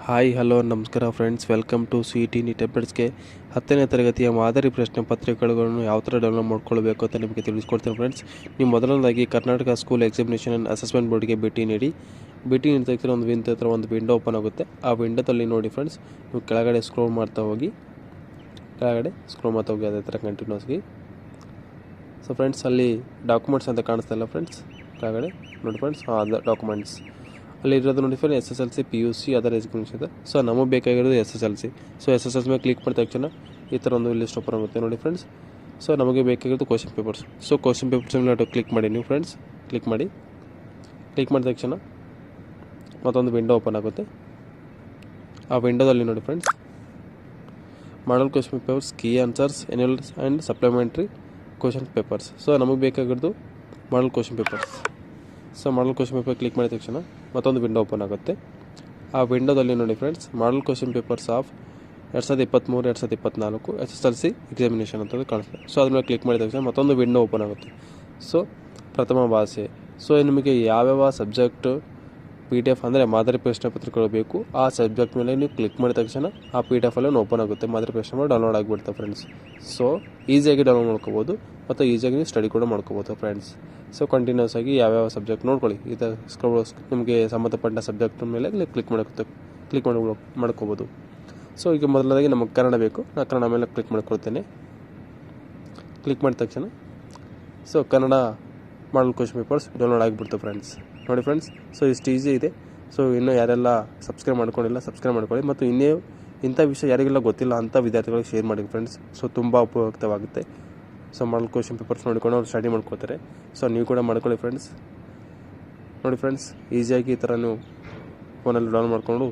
Hi hello ನಮಸ್ಕಾರ friends, welcome to CET NEET ಅಪ್ಡೇಟ್ಸ್ಗೆ 10ನೇ ತರಗತಿಯ ಮಾದರಿ ಪ್ರಶ್ನೆ ಪತ್ರಿಕೆಗಳನ್ನು ಯಾವ ಥರ ಡೌನ್ಲೋಡ್ ಮಾಡ್ಕೊಳ್ಬೇಕು ಅಂತ ನಿಮಗೆ ತಿಳಿಸ್ಕೊಡ್ತೀನಿ ಫ್ರೆಂಡ್ಸ್. ನೀವು ಮೊದಲನೇದಾಗಿ Karnataka school examination and assessment ಬೋರ್ಡ್ಗೆ ಭೇಟಿ ನೀಡಿ. ಭೇಟಿ ನೀಡಿದ ತಕ್ಷಣ ಒಂದು ವಿಂಡೋ ಓಪನ್ ಆಗುತ್ತೆ. ಆ ವಿಂಡೋದಲ್ಲಿ ನೋಡಿ ಫ್ರೆಂಡ್ಸ್, ನೀವು ಕೆಳಗಡೆ ಸ್ಕ್ರೋಲ್ ಮಾಡ್ತಾ ಹೋಗಿ ಅದೇ ಥರ ಕಂಟಿನ್ಯೂಸ್ಗೆ. ಸೊ ಫ್ರೆಂಡ್ಸ್, ಅಲ್ಲಿ ಡಾಕ್ಯುಮೆಂಟ್ಸ್ ಅಂತ ಕಾಣಿಸ್ತಾ ಇಲ್ಲ ಫ್ರೆಂಡ್ಸ್, ಕೆಳಗಡೆ ನೋಡಿ ಫ್ರೆಂಡ್ಸ್, ಅದು ಡಾಕ್ಯುಮೆಂಟ್ಸ್ ಅಲ್ಲಿ ಇರೋದು ನೋಡಿ friend. SSLC PUC other education ಇದೆ. ಸೊ ನಮಗೆ ಬೇಕಾಗಿರೋದು SSLC. ಸೊ SSLC ಮೇಲೆ ಕ್ಲಿಕ್ ಮಾಡಿದ ತಕ್ಷಣ ಈ ಥರ ಒಂದು ಲಿಸ್ಟ್ ಓಪನ್ ಆಗುತ್ತೆ ನೋಡಿ ಫ್ರೆಂಡ್ಸ್. ಸೊ ನಮಗೆ ಬೇಕಾಗಿರೋದು question papers. So question papers ಮೇಲೆ ಕ್ಲಿಕ್ ಮಾಡಿ ನೀವು ಫ್ರೆಂಡ್ಸ್. ಕ್ಲಿಕ್ ಮಾಡಿದ ತಕ್ಷಣ ಮತ್ತೊಂದು ವಿಂಡೋ ಓಪನ್ ಆಗುತ್ತೆ. ಆ ವಿಂಡೋದಲ್ಲಿ ನೋಡಿ friends, model question papers, key answers, annual and supplementary question papers. So ನಮಗೆ ಬೇಕಾಗಿರೋದು model question papers. So model question paper click ಮಾಡಿದ ತಕ್ಷಣ ಮತ್ತೊಂದು ವಿಂಡೋ ಓಪನ್ ಆಗುತ್ತೆ. ಆ ವಿಂಡೋದಲ್ಲಿ ನೋಡಿ friends, model question papers of 2023-2024 SSLC examination ಅಂತ ಕಾಣಿಸ್ತದೆ. ಸೊ ಅದ್ರ ಮೇಲೆ ಕ್ಲಿಕ್ ಮಾಡಿದ ತಕ್ಷಣ ಮತ್ತೊಂದು ವಿಂಡೋ ಓಪನ್ ಆಗುತ್ತೆ. ಸೊ ಪ್ರಥಮ ಭಾಷೆ. ಸೊ ನಿಮಗೆ ಯಾವ್ಯಾವ ಸಬ್ಜೆಕ್ಟ್ PDF ಅಂದರೆ ಮಾದರಿ ಪ್ರಶ್ನೆ ಪತ್ರಿಕೆಗಳು ಬೇಕು, ಆ ಸಬ್ಜೆಕ್ಟ್ ಮೇಲೆ ನೀವು ಕ್ಲಿಕ್ ಮಾಡಿದ ತಕ್ಷಣ ಆ PDF ಅಲ್ಲೂ ಓಪನ್ ಆಗುತ್ತೆ. ಮಾದರಿ ಪ್ರಶ್ನೆ ಮೇಲೆ ಡೌನ್ಲೋಡ್ ಆಗಿಬಿಡ್ತಾರೆ ಫ್ರೆಂಡ್ಸ್. ಸೊ ಈಸಿಯಾಗಿ ಡೌನ್ಲೋಡ್ ಮಾಡ್ಕೋಬೋದು ಮತ್ತು ಈಸಿಯಾಗಿ ನೀವು ಸ್ಟಡಿ ಕೂಡ ಮಾಡ್ಕೋಬೋದು ಫ್ರೆಂಡ್ಸ್. ಸೊ ಕಂಟಿನ್ಯೂಸ್ ಆಗಿ ಯಾವ್ಯಾವ ಸಬ್ಜೆಕ್ಟ್ ನೋಡ್ಕೊಳ್ಳಿ. ಇದು ನಿಮಗೆ ಸಂಬಂಧಪಟ್ಟ ಸಬ್ಜೆಕ್ಟ್ ಮೇಲೆ ಕ್ಲಿಕ್ ಮಾಡ್ಕೋಬೋದು. ಸೊ ಈಗ ಮೊದಲನೇದಾಗಿ ನಮಗೆ ಕನ್ನಡ ಬೇಕು. ನಾನು ಕನ್ನಡ ಮೇಲೆ ಕ್ಲಿಕ್ ಮಾಡ್ಕೊಳ್ತೇನೆ. ಕ್ಲಿಕ್ ಮಾಡಿದ ತಕ್ಷಣ so Kannada model question papers download ಆಗಿಬಿಡ್ತು ಫ್ರೆಂಡ್ಸ್. ನೋಡಿ ಫ್ರೆಂಡ್ಸ್, ಸೊ ಇಷ್ಟು ಈಸಿ ಇದೆ. ಸೊ ಇನ್ನೂ ಯಾರೆಲ್ಲ ಸಬ್ಸ್ಕ್ರೈಬ್ ಮಾಡ್ಕೊಂಡಿಲ್ಲ ಸಬ್ಸ್ಕ್ರೈಬ್ ಮಾಡ್ಕೊಳ್ಳಿ, ಮತ್ತು ಇಂಥ ವಿಷಯ ಯಾರಿಗೆಲ್ಲ ಗೊತ್ತಿಲ್ಲ ಅಂಥ ವಿದ್ಯಾರ್ಥಿಗಳಿಗೆ ಶೇರ್ ಮಾಡಿ ಫ್ರೆಂಡ್ಸ್. ಸೊ ತುಂಬ ಉಪಯುಕ್ತವಾಗುತ್ತೆ. ಸೊ ಮಾಡಲ್ ಕ್ವಶನ್ ಪೇಪರ್ಸ್ ನೋಡಿಕೊಂಡು ಅವ್ರು ಸ್ಟಡಿ ಮಾಡ್ಕೊಳ್ತಾರೆ. ಸೊ ನೀವು ಕೂಡ ಮಾಡ್ಕೊಳ್ಳಿ ಫ್ರೆಂಡ್ಸ್. ನೋಡಿ ಫ್ರೆಂಡ್ಸ್, ಈಸಿಯಾಗಿ ಈ ಥರ ನೀವು ಫೋನಲ್ಲಿ ಡೌನ್ಲೋಡ್ ಮಾಡಿಕೊಂಡು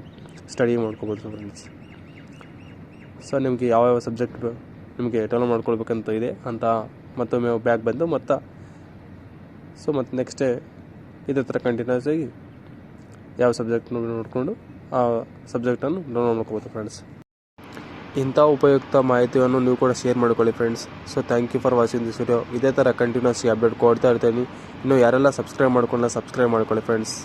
ಸ್ಟಡಿ ಮಾಡ್ಕೋಬೋದು ಫ್ರೆಂಡ್ಸ್. ಸೊ ನಿಮಗೆ ಯಾವ್ಯಾವ ಸಬ್ಜೆಕ್ಟ್ ನಿಮಗೆ ಡೌನ್ಲೋಡ್ ಮಾಡ್ಕೊಳ್ಬೇಕಂತ ಇದೆ ಅಂತ ಮತ್ತೊಮ್ಮೆ ಬ್ಯಾಗ್ ಬಂದು ಮತ್ತು ನೆಕ್ಸ್ಟೇ ಇದೇ ಥರ ಕಂಟಿನ್ಯೂಸ್ ಆಗಿ ಯಾವ ಸಬ್ಜೆಕ್ಟ್ ನೋಡಿಕೊಂಡು ಆ ಸಬ್ಜೆಕ್ಟನ್ನು ಡೌನ್ಲೋಡ್ ಮಾಡ್ಕೋಬೋದು ಫ್ರೆಂಡ್ಸ್. ಇಂಥ ಉಪಯುಕ್ತ ಮಾಹಿತಿಯನ್ನು ನೀವು ಕೂಡ ಶೇರ್ ಮಾಡ್ಕೊಳ್ಳಿ friends. So thank you for watching this video. ಇದೇ ಥರ ಕಂಟಿನ್ಯೂಸ್ ಅಪ್ಡೇಟ್ ಕೊಡ್ತಾ ಇರ್ತೀನಿ. ಇನ್ನು ಯಾರೆಲ್ಲ ಸಬ್ಸ್ಕ್ರೈಬ್ ಮಾಡ್ಕೊಳ್ಳಿ ಫ್ರೆಂಡ್ಸ್.